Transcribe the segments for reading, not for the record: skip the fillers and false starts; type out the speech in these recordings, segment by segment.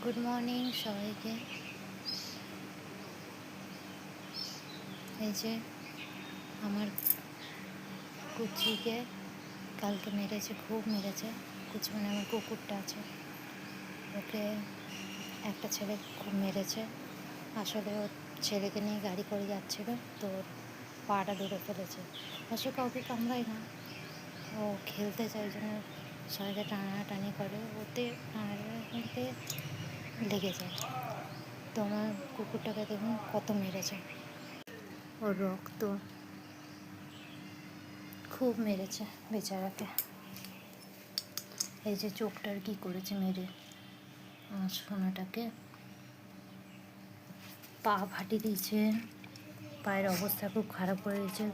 Good morning সবাইকে। এই যে আমার কুচিকে কালকে মেরেছে, খুব মেরেছে। কুচি মানে আমার কুকুরটা আছে, ওকে একটা ছেলে খুব মেরেছে। আসলে ওর ছেলেকে নিয়ে গাড়ি করে যাচ্ছিল, তো ওর পাটা ধরে ফেলেছে। অবশ্য কাউকে কামড়ায় না, ও খেলতে চায়, ওই জন্য সবাইকে টানাটানি করে, ওতে টানাটানিতে লেগে যায়। তো আমার কুকুরটাকে দেখুন কত মেরেছে, ওর রক্ত খুব মেরেছে বেচারাকে। এই যে চোখটার কি করেছে মেরে, আমার সোনাটাকে পা ফাটিয়ে দিয়েছে, পায়ের অবস্থা খুব খারাপ করে দিয়েছে।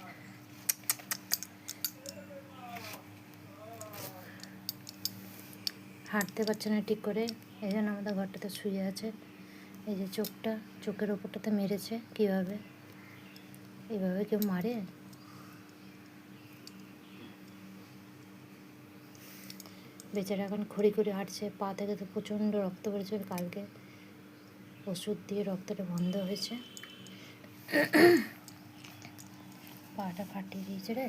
হাঁটতে পারছে না ঠিক করে, এই জন্য আমাদের ঘরটাতে শুয়ে আছে। এই যে চোখের ওপরটাতে মেরেছে। কীভাবে এইভাবে কেউ মারে? বেচারা এখন খড়ি করে হাঁটছে, পা থেকে তো প্রচণ্ড রক্ত বেরোচ্ছে। কালকে ওষুধ দিয়ে রক্তটা বন্ধ হয়েছে, পাটা ফাটিয়ে দিয়েছে রে।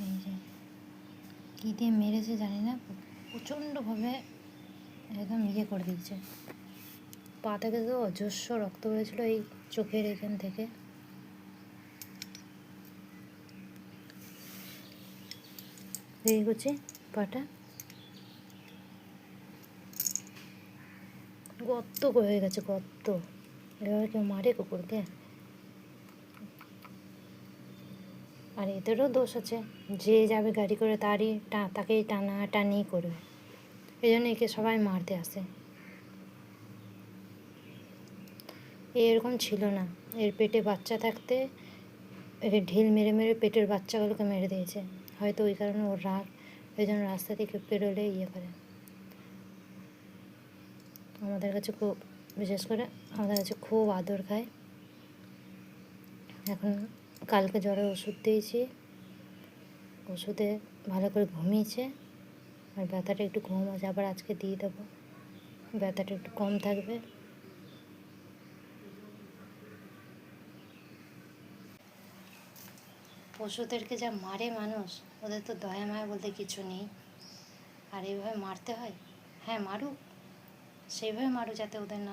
এই যে কী দিয়ে মেরেছে জানি না, প্রচণ্ডভাবে একদম করে দিয়েছে। পা থেকে তো অজস্র রক্ত বেরোছিলো, এই চোখের এখান থেকে। এই করছে পাটা, গর্ত হয়ে গেছে, গর্ত। এভাবে কেউ মারে কুকুরকে? আর এদেরও দোষ আছে, যে যাবে গাড়ি করে তাকেই টানাটানি করবে। এই জন্য একে সবাই মারতে আসে। এরকম ছিল না, এর পেটে বাচ্চা থাকতে একে ঢিল মেরে মেরে পেটের বাচ্চাগুলোকে মেরে দিয়েছে। হয়তো ওই কারণে ওর রাগ, ওই জন্য রাস্তা থেকে পেরোলে করে। আমাদের কাছে খুব, বিশেষ করে আমাদের কাছে খুব আদর খায়। এখন কালকে জ্বরের ওষুধ দিয়েছি, ওষুধে ভালো করে ঘুমিয়েছে, আর ব্যথাটা একটু কম আছে। আবার আজকে দিয়ে দেবো, ব্যথাটা একটু কম থাকবে। পশুদেরকে যা মারে মানুষ, ওদের তো দয়া মায়া বলতে কিছু নেই। আর এইভাবে মারতে হয়? হ্যাঁ মারুক, সেইভাবে মারুক যাতে ওদের না